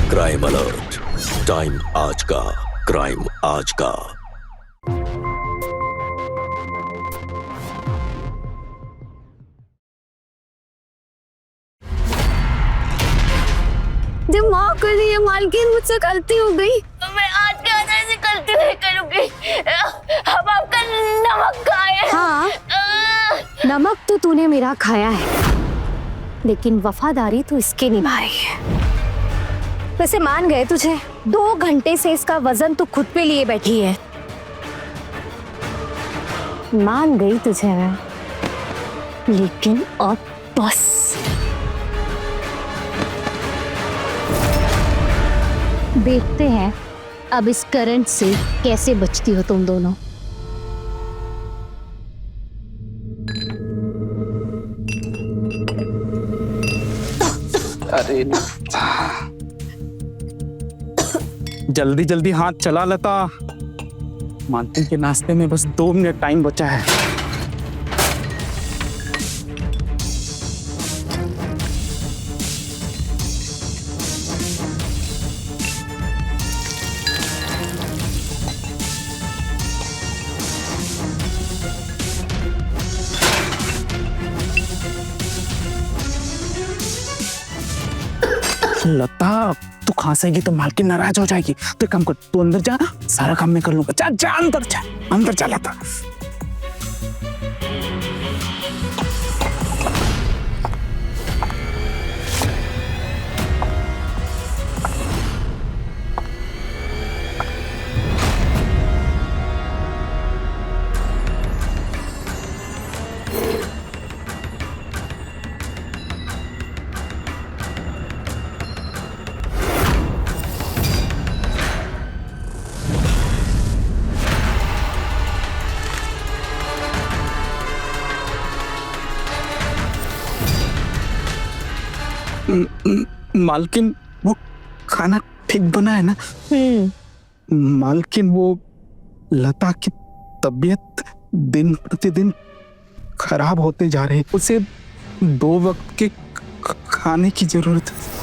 Crime alert, time आज का, crime आज का। जब माँ कर रही है मालकिन, मुझसे गलती हो गई तो मैं आज के बाद ऐसी गलती नहीं करूंगी। हम आपका नमक खाए। हाँ, नमक तो तूने मेरा खाया है, लेकिन वफादारी तो इसके निभाई है। वैसे मान गए तुझे, 2 घंटे से इसका वजन तो खुद पे लिए बैठी है। मान गई तुझे मैं, लेकिन अब बस। देखते हैं अब इस करंट से कैसे बचती हो तुम दोनों। अरे जल्दी जल्दी हाथ चला लता, मालकिन के नाश्ते में बस 2 मिनट टाइम बचा है। लता तू खांसेगी तो मालकिन नाराज हो जाएगी। तो एक काम कर, तू अंदर जा, सारा काम मैं कर लूंगा। जा जा अंदर जा, अंदर जा लता। मालकिन वो खाना ठीक बना है ना? मालकिन वो लता की तबीयत दिन प्रतिदिन खराब होते जा रही है, उसे 2 वक्त के खाने की जरूरत है।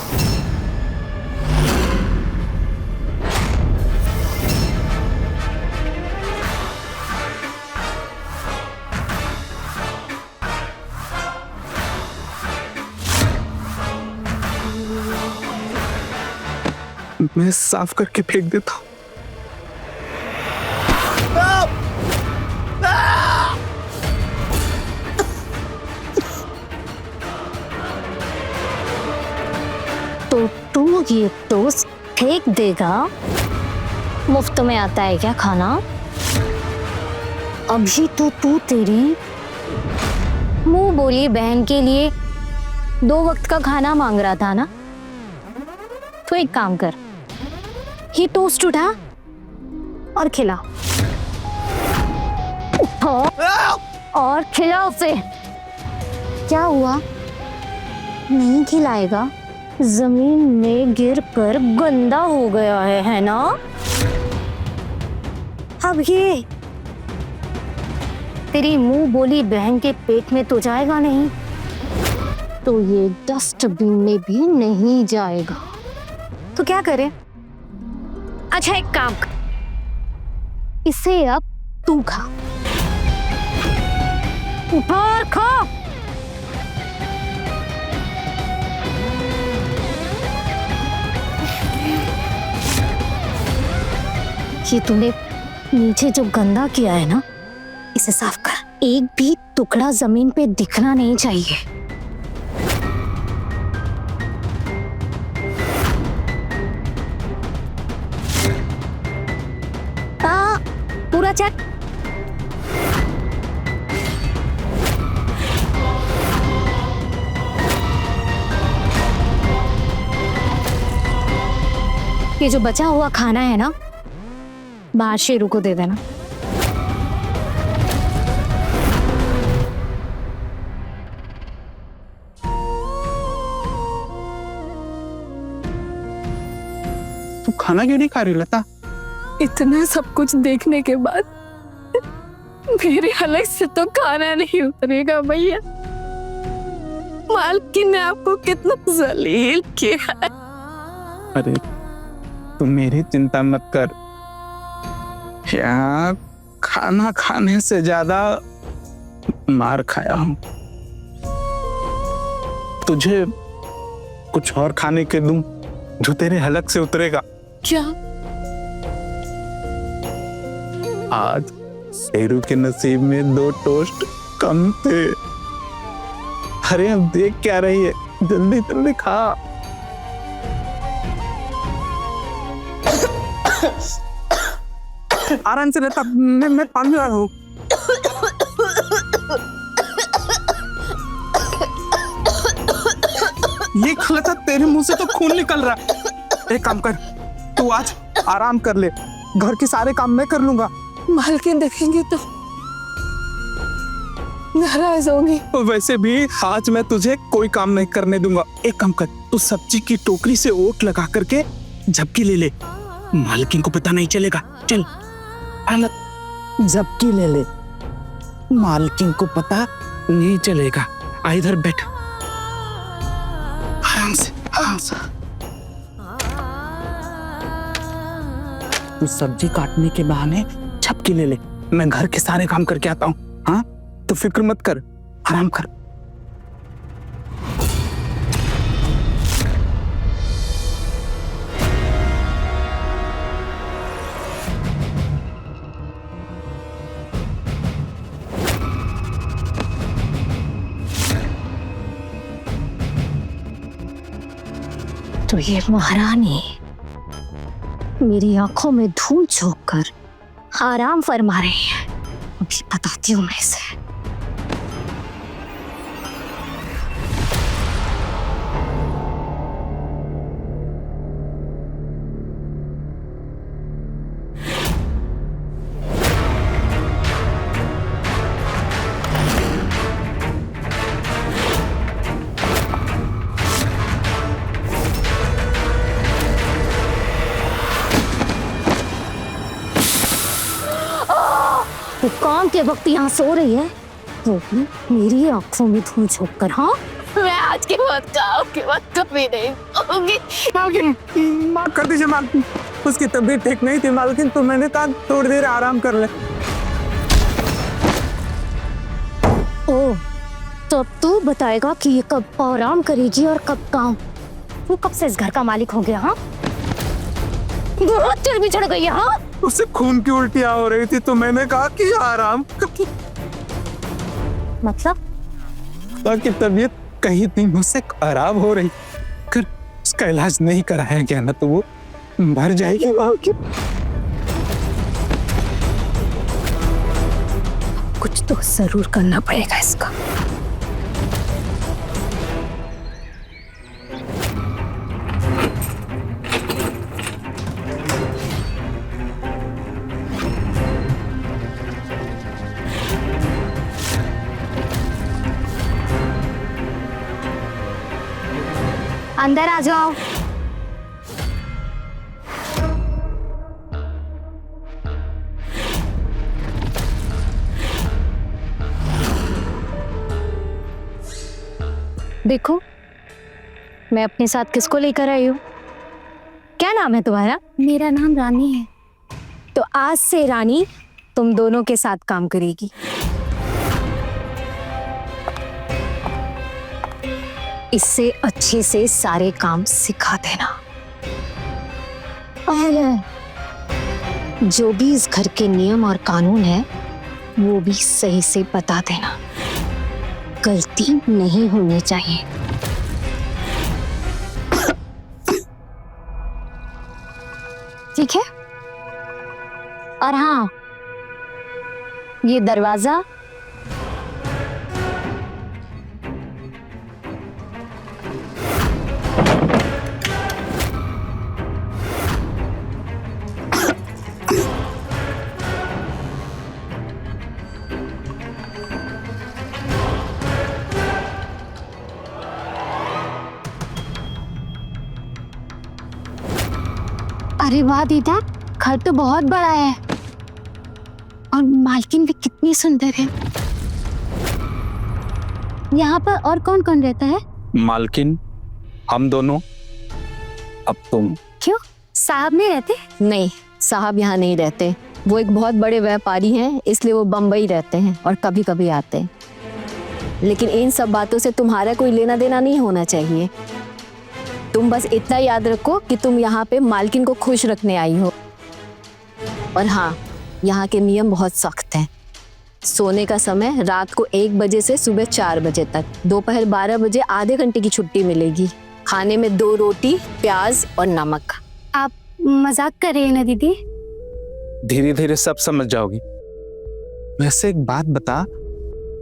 मैं साफ करके फेंक देता हूँ। तो तू ये टोस्ट फेंक देगा? मुफ्त में आता है क्या खाना? अभी तो तू तेरी मुंह बोली बहन के लिए 2 वक्त का खाना मांग रहा था ना? तो एक काम कर, ये टोस्ट उठा और खिला। उठो और खिला उसे। क्या हुआ, नहीं खिलाएगा? जमीन में गिरकर गंदा हो गया है ना? अब ये तेरी मुंह बोली बहन के पेट में तो जाएगा नहीं, तो ये डस्टबिन में भी नहीं जाएगा। तो क्या करें? अच्छा एक काम कर, इसे अब तू खा। उठा और खा। ये तूने नीचे जो गंदा किया है ना, इसे साफ कर। एक भी टुकड़ा जमीन पे दिखना नहीं चाहिए। पूरा चेक। ये जो बचा हुआ खाना है ना, बाहर शेरू को दे देना। तू खाना क्यों नहीं खा रही लता? इतना सब कुछ देखने के बाद मेरे हलक से तो खाना नहीं उतरेगा भैया। मालकिन ने आपको कितना जलील किया है। अरे तुम मेरी चिंता मत कर। यहाँ खाना खाने से ज्यादा मार खाया हूं। तुझे कुछ और खाने के दूं जो तेरे हलक से उतरेगा? क्या? आज शेरू के नसीब में 2 टोस्ट कम थे। अरे अब देख क्या रही है, जल्दी जल्दी खा। आराम से रहता, मैं पानी ला रहा हूँ। ये खलता तेरे मुंह से तो खून निकल रहा है। एक काम कर, तू आज आराम कर ले, घर के सारे काम मैं कर लूंगा। मालकिन देखेंगे तो नाराज होंगी। वैसे भी आज मैं तुझे कोई काम नहीं करने दूंगा। एक काम कर, तू सब्जी की टोकरी से ओट लगा करके झपकी ले ले, मालकिन को पता नहीं चलेगा। चल झपकी ले ले, मालकिन को पता नहीं चलेगा। आ इधर बैठ, आराम से आराम से। तू सब्जी काटने के बहाने झपकी ले ले, मैं घर के सारे काम करके आता हूँ। हाँ तो फिक्र मत कर, आराम कर। तो ये महारानी मेरी आंखों में धूल झोंक कर आराम फरमा रही है। अभी बताती हूँ मैं इसे। वो काम के वक्त यहाँ सो रही है, वो भी मेरी आंखों में धूल झोंक कर। हाँ मैं आज के बाद काम के वक्त कभी नहीं होगी। मालकिन माफ कर दीजिए मालकिन, उसकी तबीयत ठीक नहीं थी मालकिन, तो मैंने कहा थोड़ी देर आराम कर ले। ओ तो अब तू बताएगा कि ये कब आराम करेगी और कब काम? वो कब से इस घर का मालिक हो गया? हाँ बहुत चर्बी चढ़ गई है। हाँ उससे खून की उल्टियां हो रही थी तो मैंने कहा कि आराम। मतलब ताकि तबीयत कहीं दिनों से खराब हो रही, कर उसका इलाज नहीं कराया गया ना तो वो मर जाएगी। कुछ तो जरूर करना पड़ेगा इसका। अंदर आ जाओ। देखो मैं अपने साथ किसको लेकर आई हूँ। क्या नाम है तुम्हारा? मेरा नाम रानी है। तो आज से रानी तुम दोनों के साथ काम करेगी। इससे अच्छे से सारे काम सिखा देना और जो भी इस घर के नियम और कानून है वो भी सही से बता देना। गलती नहीं होनी चाहिए। ठीक है? और हाँ, ये दरवाजा अरे वाह दीदा, घर तो बहुत बड़ा है और मालकिन भी कितनी सुंदर है। यहाँ पर और कौन कौन रहता है? मालकिन, हम दोनों, अब तुम। क्यों, साहब नहीं रहते? नहीं, साहब यहाँ नहीं रहते। वो एक बहुत बड़े व्यापारी हैं, इसलिए वो बम्बई रहते हैं और कभी कभी आते हैं। लेकिन इन सब बातों से तुम्हारा कोई लेना देना नहीं होना चाहिए। तुम बस इतना याद रखो कि तुम यहाँ पे मालकिन को खुश रखने आई हो। और हाँ, यहाँ के नियम बहुत सख्त हैं। सोने का समय रात को 1 बजे से सुबह 4 बजे तक, दोपहर 12 बजे आधे घंटे की छुट्टी मिलेगी। खाने में 2 रोटी, प्याज और नमक। आप मजाक कर रही हैं ना दीदी? धीरे धीरे सब समझ जाओगी। वैसे एक बात बता,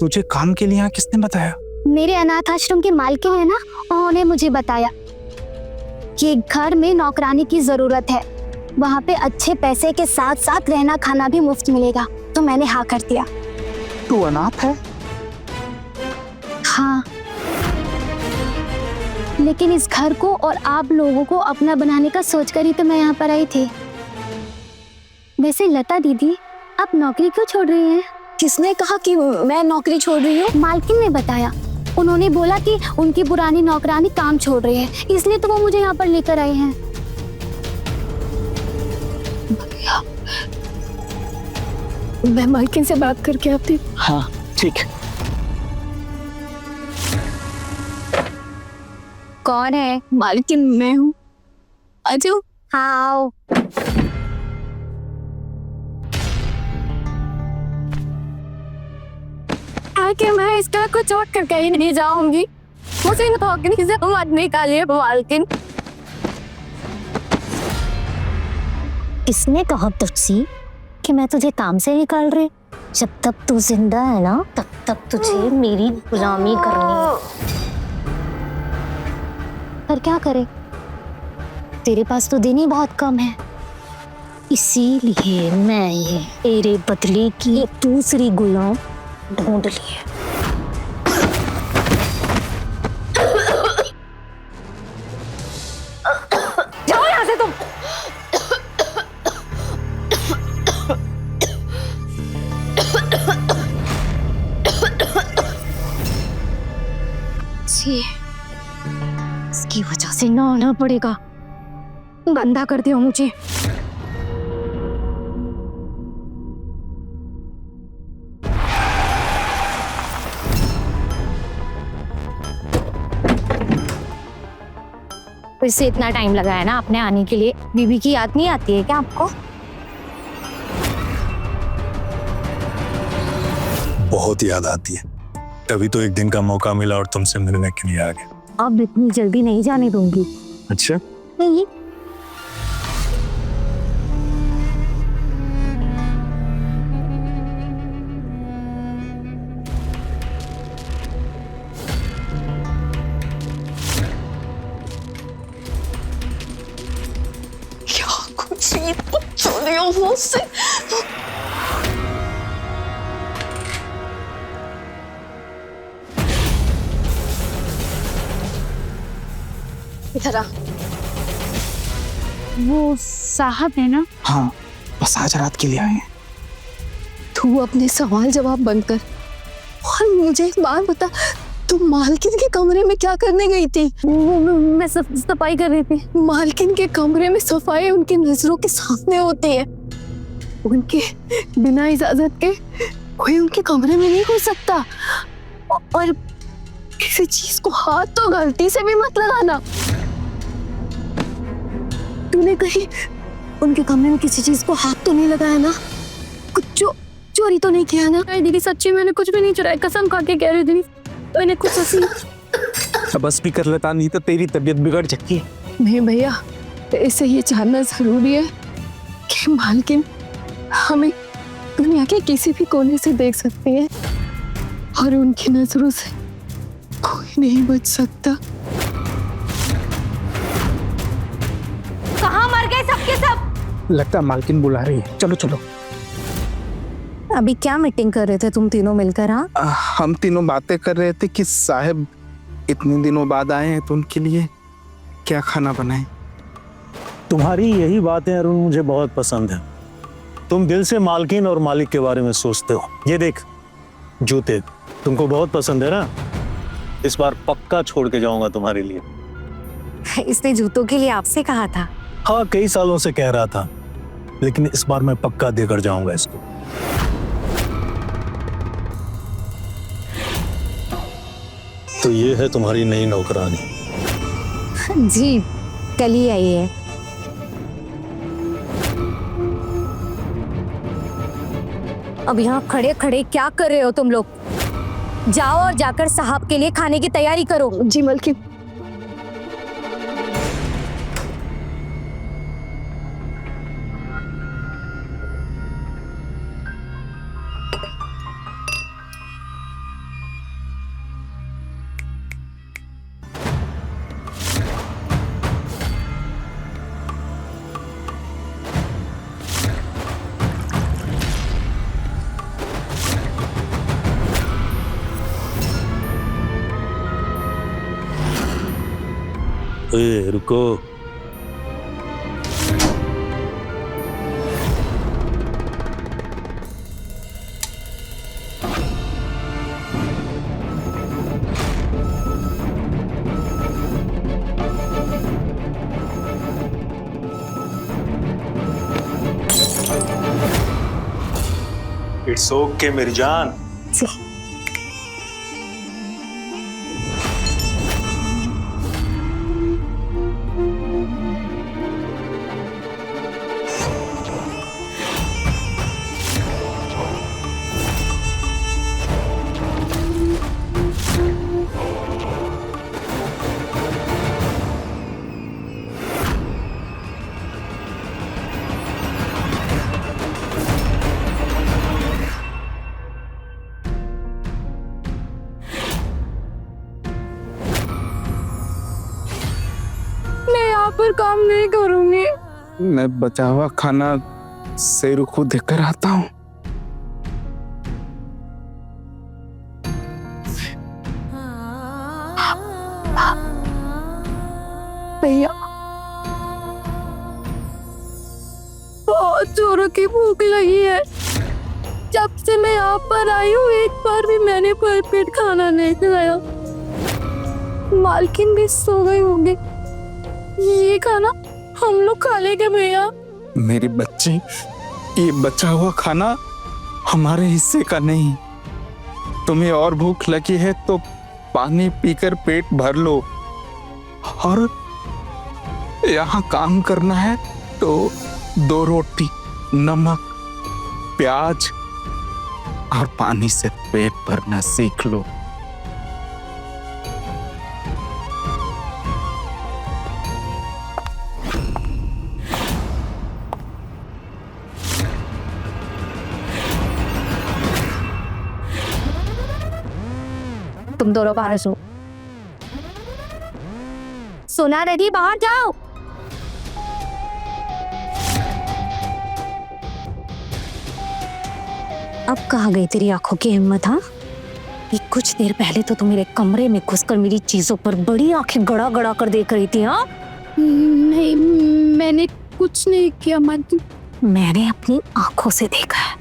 तुझे काम के लिए यहाँ किसने बताया? मेरे अनाथ आश्रम के मालकिन है ना, उन्होंने मुझे बताया कि घर में नौकरानी की जरूरत है, वहाँ पे अच्छे पैसे के साथ साथ रहना खाना भी मुफ्त मिलेगा, तो मैंने हाँ कर दिया। तू अनाथ है? हाँ, लेकिन इस घर को और आप लोगों को अपना बनाने का सोचकर ही तो मैं यहाँ पर आई थी। वैसे लता दीदी, आप नौकरी क्यों छोड़ रही हैं? किसने कहा कि मैं नौकरी छोड़ रही हूँ? मालकिन ने बताया। उन्होंने बोला कि उनकी पुरानी नौकरानी काम छोड़ रही है, इसलिए तो वो मुझे यहाँ पर लेकर आए हैं। मैं मालकिन से बात करके आती हूँ। हाँ ठीक है। कौन है? मालकिन मैं हूँ। आ जाओ। हाँ आओ। आके मैं इसका कुछ छोड़ कर कहीं नहीं जाऊंगी। मुझे नौकरी से मत निकालिए मालकिन। किसने कहा तुझसे कि मैं तुझे काम से निकाल रही? जब तक तू जिंदा है ना, तब तक तुझे मेरी गुलामी करनी है। पर क्या करे, तेरे पास तो दिन ही बहुत कम है, इसीलिए मैं ये तेरे बदले की एक दूसरी गुलाम ढूंढ ली है। जाओ यहाँ से तुम। इसकी वजह से नहाना पड़ेगा। गंदा कर दिया मुझे। फिर से इतना टाइम लगा है ना आपने आने के लिए। बीबी की याद नहीं आती है क्या आपको? बहुत याद आती है, तभी तो एक दिन का मौका मिला और तुमसे मिलने के लिए आ गया। अब इतनी जल्दी नहीं जाने दूंगी। अच्छा, नहीं। क्या कुछ ये बच्चों मुझसे। इधर आ। वो साहब है ना? हाँ, बस आज रात के लिए आए हैं। तू अपने सवाल जवाब बंद कर और मुझे एक बात बता, तू मालकिन के कमरे में क्या करने गई थी? मैं सफाई कर रही थी। मालकिन के कमरे में सफाई उनकी नजरों के सामने होती है। उनके बिना इजाजत के कोई उनके कमरे में नहीं घुस सकता। और किसी चीज को हाथ तो गलती से भी मत लगाना। तूने कहीं उनके कमरे में किसी चीज को हाथ तो नहीं लगाया ना? कुछ चोरी तो नहीं किया ना? अरे दीदी सच्ची मैंने कुछ भी नहीं चुराया, कसम खा के कह रही दीदी। मैंने कुछ ऐसी। अब बस भी कर लेता, नहीं तो तेरी तबीयत बिगड़ जाती है। नहीं भैया, इसे ये जानना जरूरी है कि मालकिन हमें दुनिया के किसी भी कोने से देख सकते हैं और उनकी नजरों से कोई नहीं बच सकता। कहाँ मर गए सबके सब? लगता है मालकिन बुला रही है। चलो चलो। अभी क्या मीटिंग कर रहे थे तुम तीनों मिलकर? हाँ, हम तीनों बातें कर रहे थे कि साहब इतने दिनों बाद आए हैं तो उनके लिए क्या खाना बनाएं। तुम्हारी यही बातें अरुण मुझे बहुत पसंद है। तुम दिल से मालकिन और मालिक के बारे में सोचते हो। ये देख, जूते तुमको बहुत पसंद है ना, इस बार पक्का छोड़ के जाऊंगा तुम्हारे लिए। इसने जूतों के लिए आपसे कहा था। हाँ, कई सालों से कह रहा था, लेकिन इस बार मैं पक्का देकर जाऊंगा इसको। तो ये है तुम्हारी नई नौकरानी। जी, कल ही आई है। अब यहाँ खड़े खड़े क्या कर रहे हो तुम लोग? जाओ और जाकर साहब के लिए खाने की तैयारी करो। जी मालकिन। रुको। इट्स ओके मेरी जान। पर काम नहीं करूंगी। मैं बचा हुआ खाना शेरू को देकर आता हूँ। भैया, बहुत जोरों की भूख लगी है। जब से मैं यहाँ पर आई हूँ एक बार भी मैंने भरपेट खाना नहीं खाया। मालकिन भी सो गए होंगे। ये खाना हम लोग खा लेंगे भैया। मेरी बच्ची, ये बचा हुआ खाना हमारे हिस्से का नहीं। तुम्हें और भूख लगी है तो पानी पीकर पेट भर लो, और यहाँ काम करना है तो 2 रोटी, नमक, प्याज और पानी से पेट भरना सीख लो। तुम दोनों बाहर सो। सोना रेडी, बाहर जाओ। अब कहाँ गई तेरी आंखों की हिम्मत? हाँ, ये कुछ देर पहले तो तुम मेरे कमरे में घुसकर मेरी चीजों पर बड़ी आंखें गड़ा गड़ा कर देख रही थी। हाँ, नहीं, मैंने कुछ नहीं किया मालकिन। मैंने अपनी आंखों से देखा है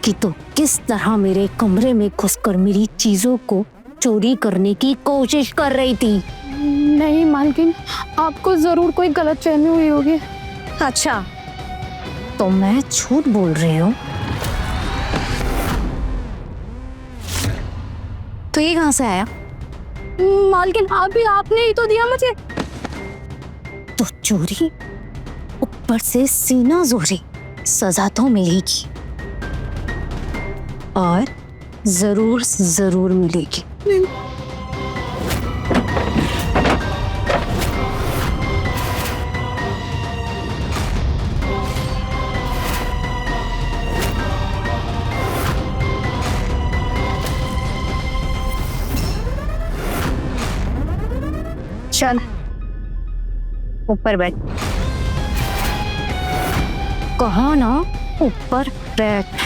कि तू किस तरह मेरे कमरे में घुसकर मेरी चीजों को चोरी करने की कोशिश कर रही थी। नहीं मालकिन, आपको जरूर कोई गलतफहमी हुई होगी। अच्छा, तो मैं झूठ बोल रही हूँ? तो ये कहाँ से आया? मालकिन, आपने ही तो दिया मुझे। तो चोरी, ऊपर से सीना जोरी, सजा तो मिलेगी, और जरूर जरूर मिलेगी। चल ऊपर बैठ। कहा ना ऊपर बैठ।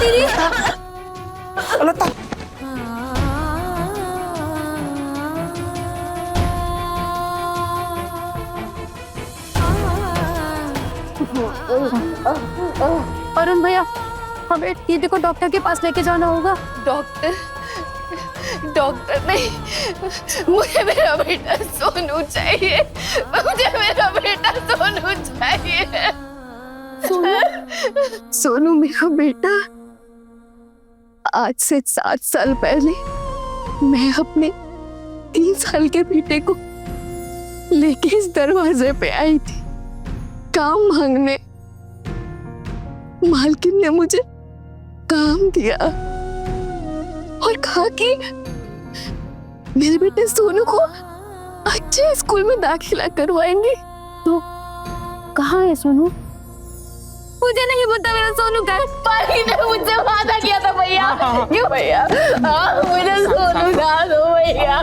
दीदी। अरुण भैया, हमें दीदी को डॉक्टर के पास लेके जाना होगा। डॉक्टर नहीं, मुझे मेरा बेटा सोनू चाहिए। मुझे मेरा बेटा सोनू चाहिए। सोनू मेरा बेटा, आज से 7 साल पहले मैं अपने 3 साल के बेटे को लेके इस दरवाजे पे आई थी काम मांगने। मालकिन ने मुझे काम दिया और कहा कि मेरे बेटे सोनू को अच्छे स्कूल में दाखिला करवाएंगे। तो कहाँ है सोनू? मुझे नहीं पता मेरा सोनू कहाँ है। पानी ने मुझसे वादा किया था भैया। क्यों भैया? मुझे सोनू कहाँ दो भैया।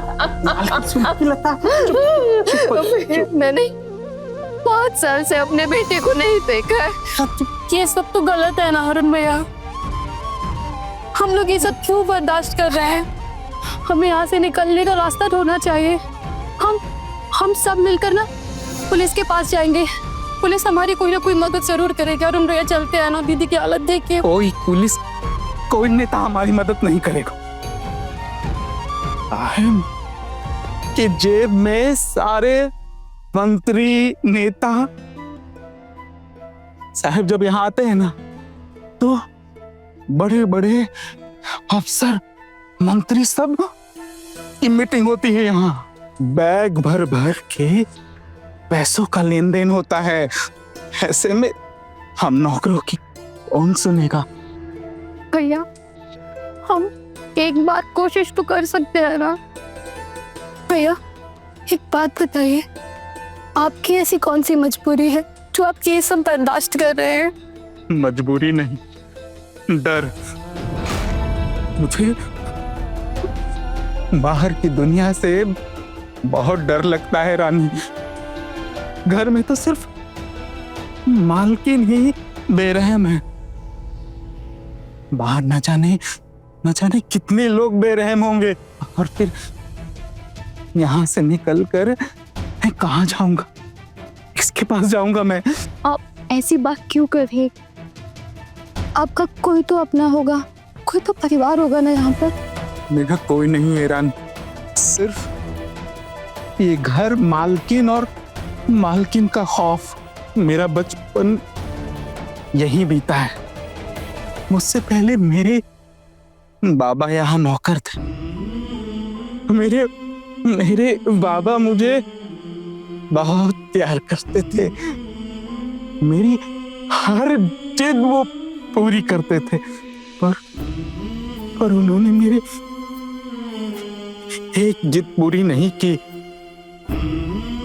मैंने 5 साल से अपने बेटे को नहीं देखा है। ये सब तो गलत है ना अरुण भैया। हम लोग ये सब क्यों बर्दाश्त कर रहे हैं? हमें यहाँ से निकलने का रास्ता ढूंढना चाहिए। हम सब मिलकर ना पुलिस के पास जाएंगे। पुलिस हमारी कोई ना कोई मदद जरूर करेगी। अरुण भैया चलते हैं ना, दीदी की हालत देखिए। कोई नेता हमारी मदद नहीं करेगा। कि जेब में सारे मंत्री नेता साहब जब यहाँ आते हैं ना, तो बड़े बड़े अफसर मंत्री सब की मीटिंग होती है। यहाँ बैग भर भर के पैसों का लेन देन होता है। ऐसे में हम नौकरों की कौन सुनेगा? भैया, हम एक बार कोशिश तो कर सकते हैं ना। भैया एक बात बताइए, आपकी ऐसी कौन सी मजबूरी है जो आप ये सब बर्दाश्त कर रहे हैं? मजबूरी नहीं, डर। मुझे बाहर की दुनिया से बहुत डर लगता है रानी। घर में तो सिर्फ मालकिन ही बेरहम है। बाहर न जाने कितने लोग बेरहम होंगे। और फिर यहाँ से निकल कर मैं कहाँ जाऊंगा? किसके पास जाऊंगा मैं? आप ऐसी बात क्यों कर रही? आपका कोई तो अपना होगा, कोई तो परिवार होगा ना यहाँ पर। मेरा कोई नहीं है रानी। सिर्फ ये घर, मालकिन और मालकिन का खौफ। मेरा बचपन यहीं बीता है। मुझसे पहले मेरे बाबा यहाँ नौकर थे। मेरे बाबा मुझे बहुत प्यार करते थे। मेरी हर जिद वो पूरी करते थे, पर उन्होंने मेरी एक जिद पूरी नहीं की।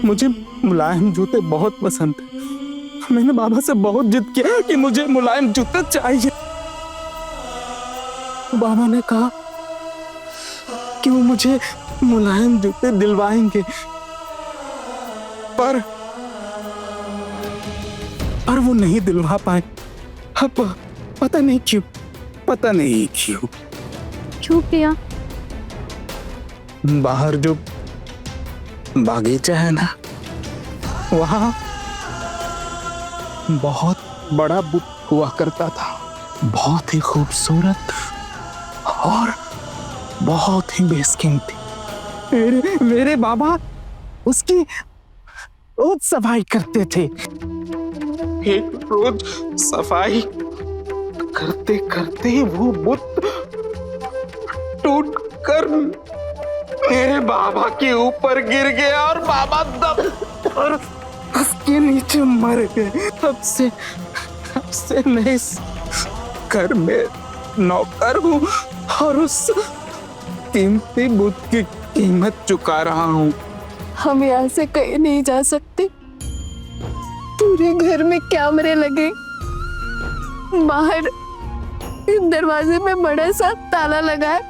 मुझे मुलायम जूते बहुत पसंद थे। मैंने बाबा से बहुत जिद किया कि मुझे मुलायम जूते चाहिए। बाबा ने कहा कि वो मुझे मुलायम जूते दिलवाएंगे, पर वो नहीं दिलवा पाए। अब पता नहीं क्यों। क्यों किया? बाहर जो बागीचा है ना, वहां बहुत बड़ा बुत हुआ करता था। बहुत ही खूबसूरत और बहुत ही बेशकीमती। मेरे बाबा उसकी रोज सफाई करते थे। एक रोज सफाई करते करते वो बुत टूट कर मेरे बाबा के ऊपर गिर गया और बाबा दब और उसके नीचे मर गए। तब से मैं इस घर में नौकर हूँ और उस कीमती बुत की कीमत चुका रहा हूँ। हम यहाँ से कहीं नहीं जा सकते। पूरे घर में कैमरे लगे, बाहर दरवाजे में बड़ा सा ताला लगा है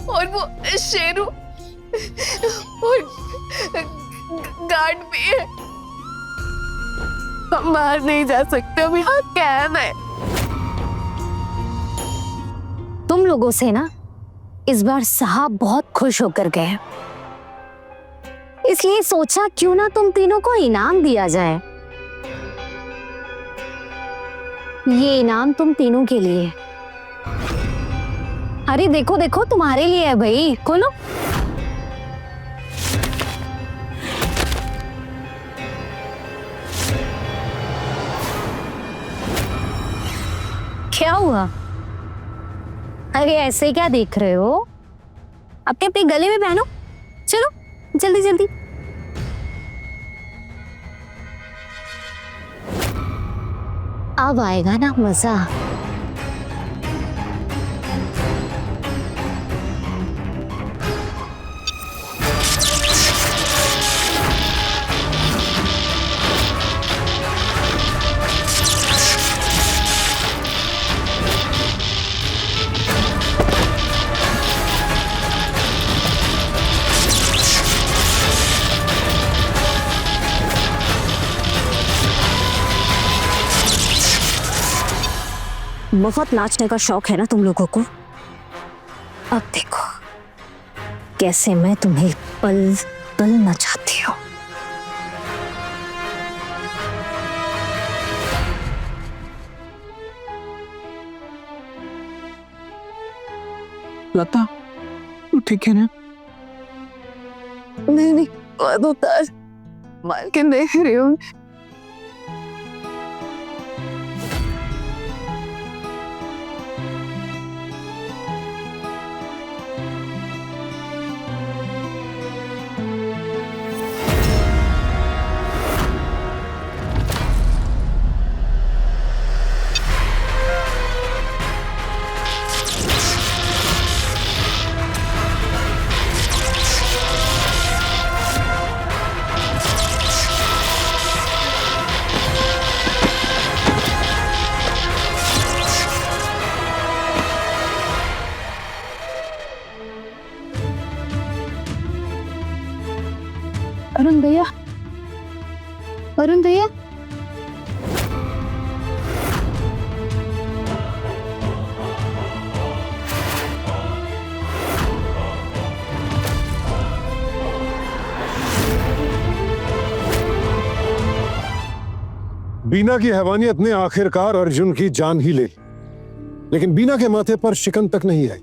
और वो शेरू और गार्ड भी है। हम बाहर नहीं जा सकते, हम यहाँ कैद है। तुम लोगों से ना इस बार साहब बहुत खुश होकर गए, इसलिए सोचा क्यों ना तुम तीनों को इनाम दिया जाए। ये इनाम तुम तीनों के लिए। अरे देखो देखो, तुम्हारे लिए है भाई, खोलो। क्या हुआ? अरे ऐसे क्या देख रहे हो? अपने अपने गले में पहनो। चलो जल्दी जल्दी। अब आएगा ना मजा। बहुत नाचने का शौक है ना तुम लोगों को। अब देखो कैसे मैं तुम्हें पल पल नचाती हूँ। लता, तू ठीक है ना? नहीं नहीं, तो ताज मालकिन देख रही हूँ। अरुण भैया, अरुण भैया, बीना की हैवानियत ने आखिरकार अर्जुन की जान ही ले ली, लेकिन बीना के माथे पर शिकन तक नहीं आई,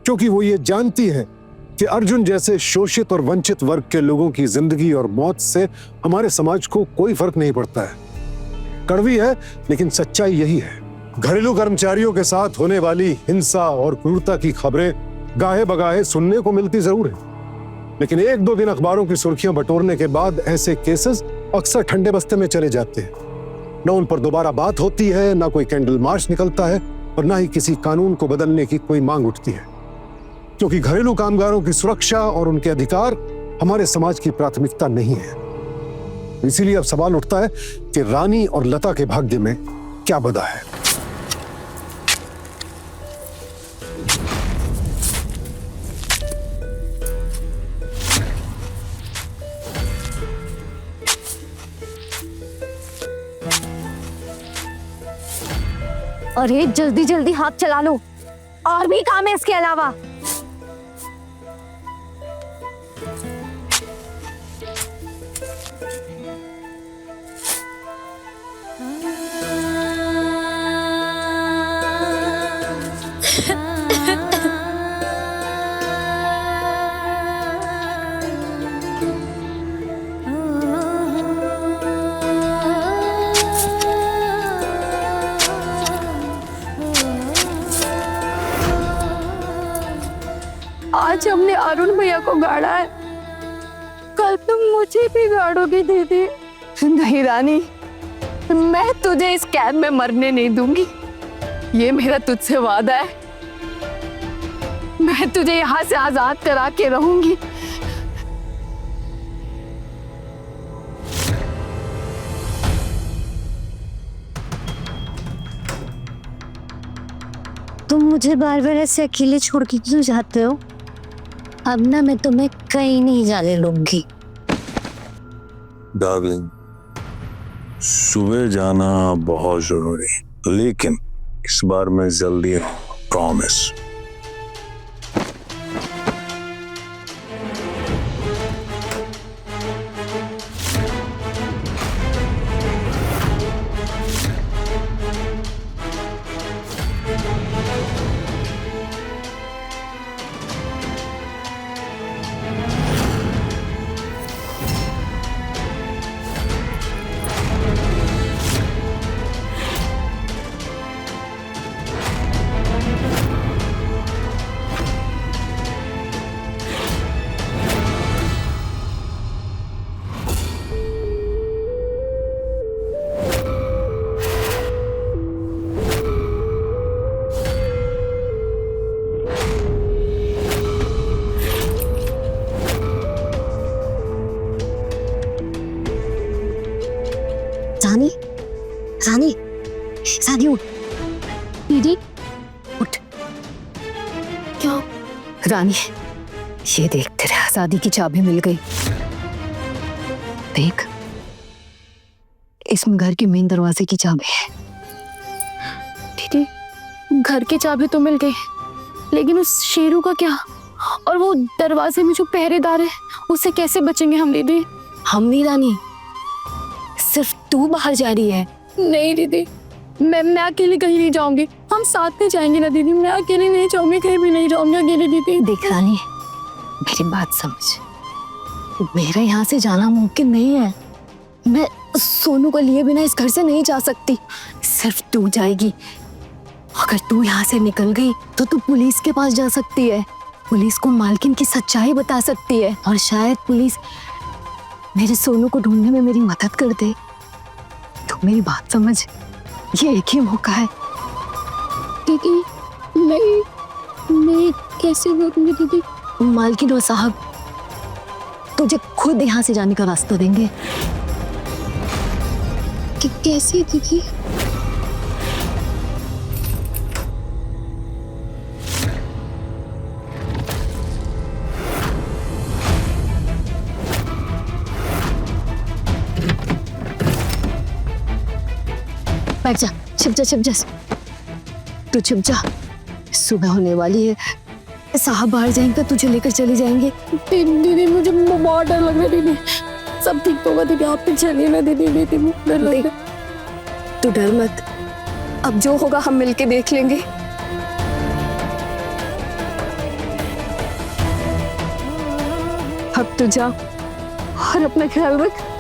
क्योंकि वो ये जानती है कि अर्जुन जैसे शोषित और वंचित वर्ग के लोगों की जिंदगी और मौत से हमारे समाज को कोई फर्क नहीं पड़ता है। कड़वी है लेकिन सच्चाई यही है। घरेलू कर्मचारियों के साथ होने वाली हिंसा और क्रूरता की खबरें गाहे बगाहे सुनने को मिलती जरूर है, लेकिन एक दो दिन अखबारों की सुर्खियां बटोरने के बाद ऐसे केसेस अक्सर ठंडे बस्ते में चले जाते हैं। न उन पर दोबारा बात होती है, ना कोई कैंडल मार्च निकलता है, और ना ही किसी कानून को बदलने की कोई मांग उठती है, क्योंकि घरेलू कामगारों की सुरक्षा और उनके अधिकार हमारे समाज की प्राथमिकता नहीं है। इसीलिए अब सवाल उठता है कि रानी और लता के भाग्य में क्या बदा है। अरे जल्दी जल्दी हाथ चला लो, और भी काम है इसके अलावा। आज हमने अरुण भैया को गाड़ा है, कल तुम मुझे भी गाड़ोगी दीदी। नहीं रानी, मैं तुझे इस कैद में मरने नहीं दूंगी, ये मेरा तुझसे वादा है। मैं तुझे यहाँ से आजाद करा के रहूंगी। तुम मुझे बार बार ऐसे अकेले छोड़ के क्यों जाते हो? अब ना मैं तुम्हें कहीं नहीं जाने लूंगी। डार्लिंग, सुबह जाना बहुत जरूरी, लेकिन इस बार मैं जल्दी प्रॉमिस। रानी, रानी, रानी उठ। दीदी, उठ। क्या? रानी, ये देख तेरे आजादी की चाबी मिल गई। देख, इसमें घर के मेन दरवाजे की चाबी है। दीदी, घर की चाबी तो मिल गई, लेकिन उस शेरू का क्या? और वो दरवाजे में जो पहरेदार है, उससे कैसे बचेंगे हम दीदी? हम नहीं रानी, सिर्फ तू बाहर जा रही है। नहीं दीदी, मैं अकेले कहीं नहीं जाऊंगी। हम साथ में जाएंगे ना दीदी। मैं अकेले नहीं जाऊंगी, कहीं भी नहीं जाऊंगी अकेले दीदी। देख रानी, मेरी बात समझ। मेरा यहाँ से जाना मुमकिन नहीं है। मैं सोनू को लिए बिना इस घर से नहीं जा सकती। सिर्फ तू जाएगी। अगर तू यहाँ से निकल गई तो तू पुलिस के पास जा सकती है। पुलिस को मालकिन की सच्चाई बता सकती है और शायद पुलिस मेरे सोनू को ढूंढने में मेरी मदद कर दे। तो मेरी बात समझ, ये एक ही मौका है। दीदी, मैं कैसे करूंगी दीदी? मालकिन और साहब तुझे खुद यहाँ से जाने का रास्ता देंगे। कैसे दीदी? बैठ जा, छिप जा, छिप जा। तू छिप जा। सुबह होने वाली है, साहब बाहर जाएंगे, तुझे लेकर चले जाएंगे। दीदी, मुझे बहुत डर लग रहा है दीदी। सब ठीक होगा दीदी, आप भी चलिए ना दीदी। दीदी, डर लग रहा है। तू डर मत, अब जो होगा हम मिलके देख लेंगे। अब तू जा और अपना ख्याल रख।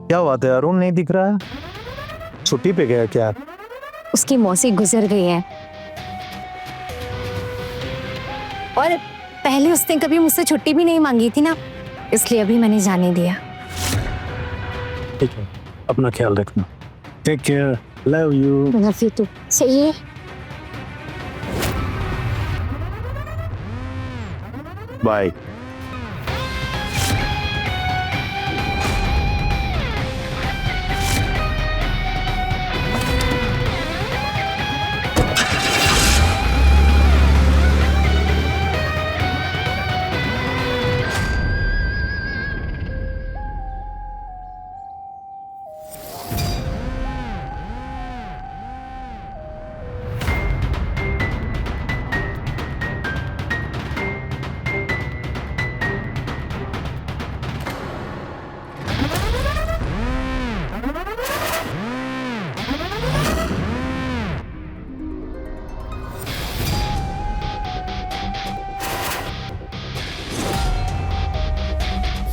क्या बात है, अरुण नहीं दिख रहा है? छुट्टी पे गया क्या? उसकी मौसी गुजर गई है और पहले उसने कभी मुझसे छुट्टी भी नहीं मांगी थी ना, इसलिए अभी मैंने जाने दिया। ठीक है, अपना ख्याल रखना। Take care, love you. Love you too. सही है। बाय।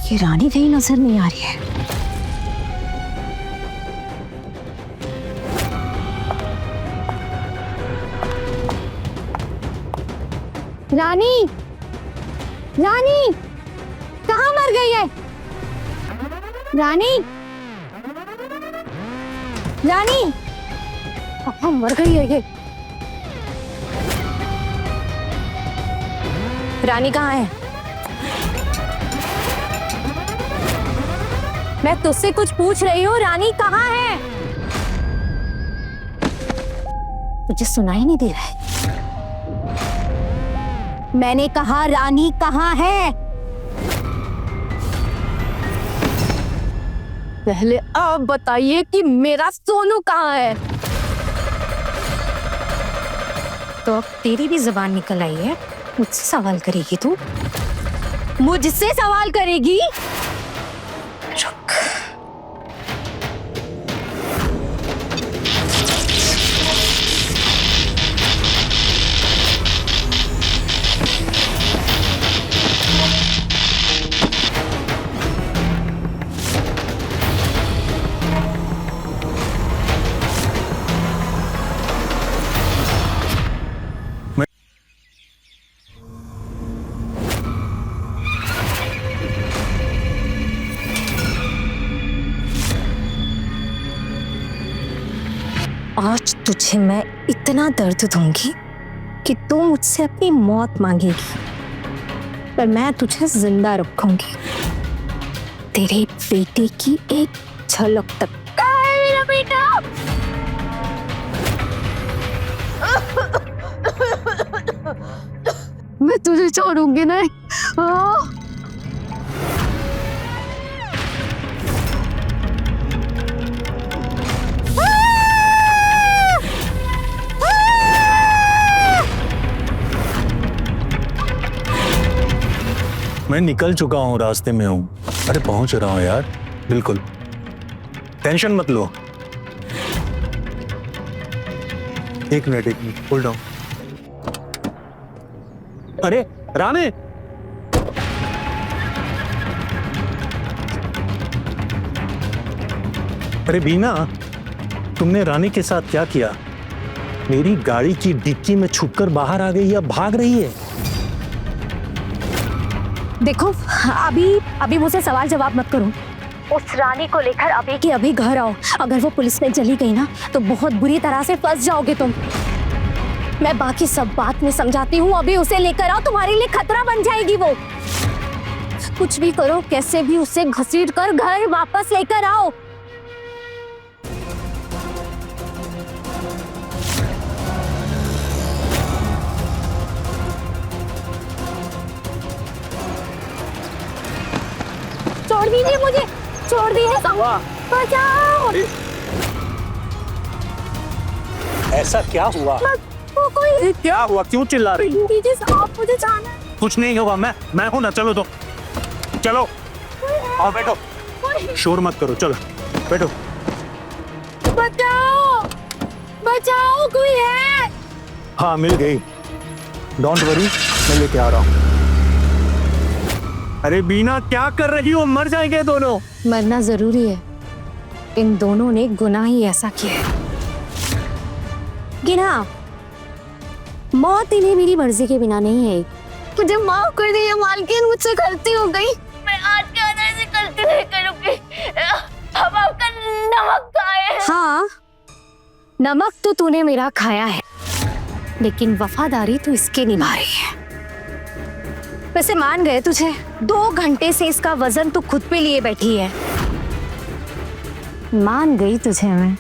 ये रानी कहीं नजर नहीं आ रही है। रानी, रानी, कहाँ मर गई है? रानी, रानी, मर गई है ये। रानी कहाँ है? मैं तुझसे कुछ पूछ रही हूँ, रानी कहाँ है? तुझे सुनाई नहीं दे रहा है? मैंने कहा रानी कहाँ है? पहले आप बताइए कि मेरा सोनू कहाँ है? तो अब तेरी भी जुबान निकल आई है, मुझसे सवाल करेगी तू? मुझसे सवाल करेगी? आज तुझे मैं इतना दर्द दूंगी कि तू मुझसे अपनी मौत मांगेगी, पर मैं तुझे जिंदा रखूंगी, तेरे बेटे की एक झलक तक। मेरा बेटा। मैं तुझे छोड़ूंगी नहीं। मैं निकल चुका हूँ, रास्ते में हूँ। अरे पहुंच रहा हूँ यार, बिल्कुल टेंशन मत लो। एक मिनट होल्ड डाउन। अरे रानी, अरे बीना, तुमने रानी के साथ क्या किया? मेरी गाड़ी की डिक्की में छुपकर बाहर आ गई या भाग रही है? देखो, अभी मुझसे सवाल जवाब मत करो। उस रानी को लेकर अभी के अभी घर आओ। अगर वो पुलिस में चली गई ना तो बहुत बुरी तरह से फंस जाओगे तुम। मैं बाकी सब बात में समझाती हूँ, अभी उसे लेकर आओ, तुम्हारे लिए खतरा बन जाएगी वो। कुछ भी करो, कैसे भी उसे घसीट कर घर वापस लेकर आओ। छोड़ दीजिए मुझे, छोड़ दीजिए, बचाओ। ऐसा क्या हुआ? वो कोई क्या हुआ? क्यों चिल्ला रही? दीजिए साहब, मुझे जाना है। कुछ नहीं होगा, मैं हूं ना। चलो तो चलो, आओ बैठो, शोर मत करो, चलो बैठो। बचाओ, बचाओ, कोई है? हाँ मिल गई, डोंट वरी, मैं लेके आ रहा हूँ। अरे बीना, क्या कर रही हो? मर जाएंगे दोनों। मरना जरूरी है, इन दोनों ने गुनाह ही ऐसा किया है। गिना, मौत इन्हें मेरी मर्जी के बिना नहीं है। मुझे माफ कर दीजिए मालकिन, मुझसे गलती हो गई। मैं आज के बाद ऐसी गलती नहीं करूंगी। हम आपका नमक खाए। हाँ, नमक तो तूने मेरा खाया है, लेकिन वफादारी तो इसके निभा रही है। वैसे मान गए तुझे, 2 घंटे से इसका वजन तो खुद पे लिए बैठी है। मान गई तुझे मैं,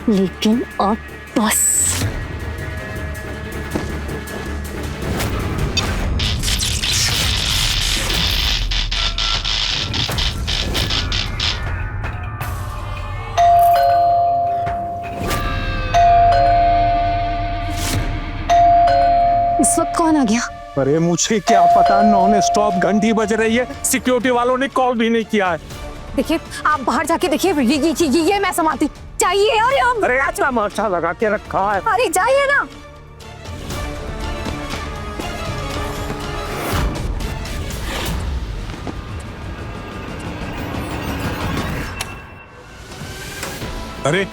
लेकिन अब बस। इस वक्त कौन आ गया? अरे मुझे क्या पता, नॉन स्टॉप घंटी बज रही है, सिक्योरिटी वालों ने कॉल भी नहीं किया है। देखिए, आप बाहर जाके देखिए, ये मैं संभालती। चाहिए यार हम। अरे अच्छा मार्चा लगा के रखा है। अरे जाइए ना। अरे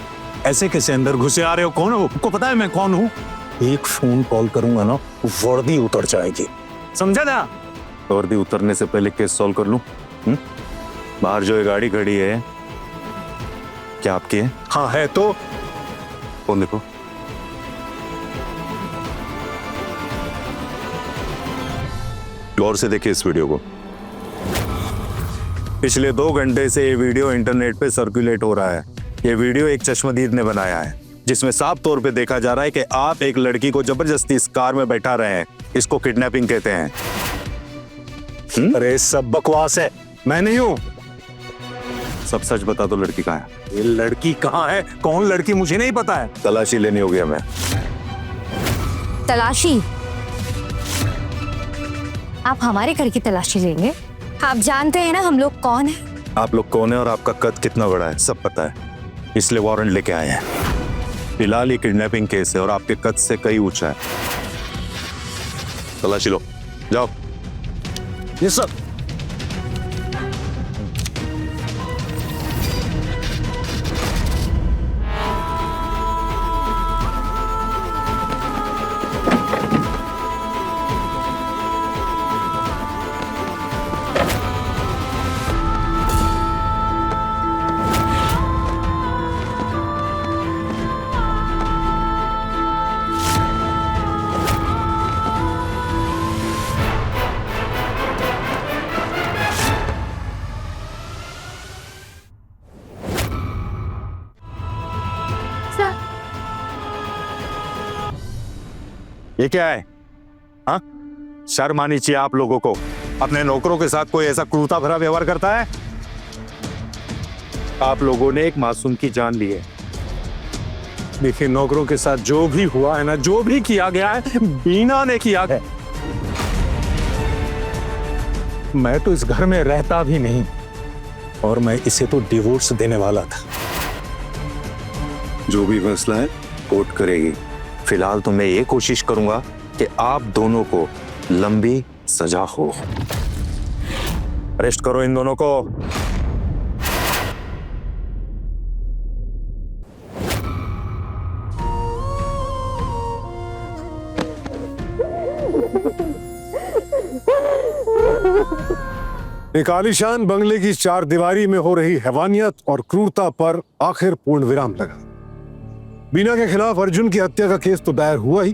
ऐसे कैसे अंदर घुसे आ रहे हो? कौन हो? आपको पता है मैं कौन हूँ? एक फोन कॉल करूंगा ना, वर्दी उतर जाएगी, समझा ना? वर्दी उतरने से पहले केस सॉल्व कर लूं। बाहर जो ये गाड़ी खड़ी है, क्या आपकी है? हाँ है तो। फोन देखो। गौर से देखिए इस वीडियो को। पिछले 2 घंटे से ये वीडियो इंटरनेट पे सर्कुलेट हो रहा है। ये वीडियो एक चश्मदीद ने बनाया है, जिसमें साफ तौर पे देखा जा रहा है कि आप एक लड़की को जबरदस्ती इस कार में बैठा रहे हैं। इसको किडनैपिंग कहते हैं। अरे सब बकवास है, मैं नहीं हूं। सब सच बता दो, लड़की कहाँ है? ये लड़की कहाँ है, कौन लड़की, मुझे नहीं पता है। तलाशी लेनी होगी हमें। तलाशी? आप हमारे घर की तलाशी लेंगे? आप जानते हैं ना हम लोग कौन है? आप लोग कौन है और आपका कद कितना बड़ा है सब पता है, इसलिए वारंट लेके आए हैं। फिलहाल ये किडनैपिंग केस है और आपके कद से कई ऊंचा है। तलाशी लो, जाओ। ये सब ये क्या है? हाँ, शर्म आनी चाहिए आप लोगों को। अपने नौकरों के साथ कोई ऐसा क्रूरता भरा व्यवहार करता है? आप लोगों ने एक मासूम की जान ली है। देखिए, नौकरों के साथ जो भी हुआ है ना, जो भी किया गया है, बीना ने किया है। मैं तो इस घर में रहता भी नहीं और मैं इसे तो डिवोर्स देने वाला था। जो भी फैसला है कोर्ट करेगी। फिलहाल तो मैं ये कोशिश करूंगा कि आप दोनों को लंबी सजा हो। अरेस्ट करो इन दोनों को। एक आलीशान बंगले की 4 दीवारी में हो रही हैवानियत और क्रूरता पर आखिर पूर्ण विराम लगा। बीना के खिलाफ अर्जुन की हत्या का केस तो दायर हुआ ही,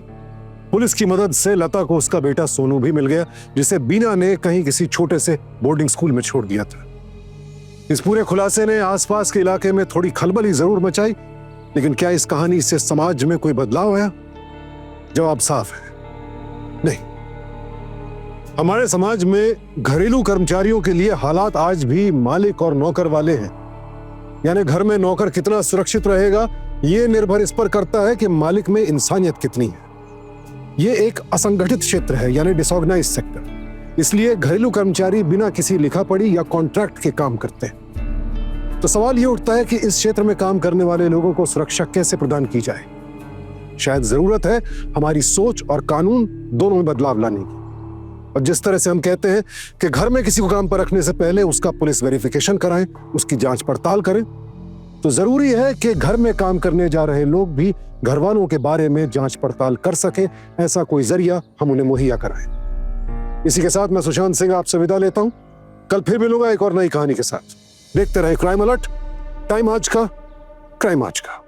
पुलिस की मदद से लता को उसका बेटा सोनू भी मिल गया, जिसे बीना ने कहीं किसी छोटे से बोर्डिंग स्कूल में छोड़ दिया था। इस पूरे खुलासे ने आसपास के इलाके में थोड़ी खलबली जरूर मचाई, लेकिन क्या इस कहानी से समाज में कोई बदलाव आया? जवाब साफ है, नहीं। हमारे समाज में घरेलू कर्मचारियों के लिए हालात आज भी मालिक और नौकर वाले हैं। यानी घर में नौकर कितना सुरक्षित रहेगा, यह निर्भर इस पर करता है कि मालिक में इंसानियत कितनी है। यह एक असंगठित क्षेत्र है, यानी डिसऑर्गेनाइज्ड सेक्टर। इसलिए घरेलू कर्मचारी बिना किसी लिखा पढ़ी या कॉन्ट्रैक्ट के काम करते हैं। तो सवाल यह उठता है कि इस क्षेत्र में काम करने वाले लोगों को सुरक्षा कैसे प्रदान की जाए। शायद जरूरत है हमारी सोच और कानून दोनों में बदलाव लाने की। और जिस तरह से हम कहते हैं कि घर में किसी को काम पर रखने से पहले उसका पुलिस वेरिफिकेशन कराएं, उसकी जांच पड़ताल करें, तो जरूरी है कि घर में काम करने जा रहे लोग भी घरवालों के बारे में जांच पड़ताल कर सकें। ऐसा कोई जरिया हम उन्हें मुहैया कराएं। इसी के साथ मैं सुशांत सिंह आपसे विदा लेता हूं। कल फिर मिलूंगा एक और नई कहानी के साथ। देखते रहे क्राइम अलर्ट। टाइम आज का, क्राइम आज का।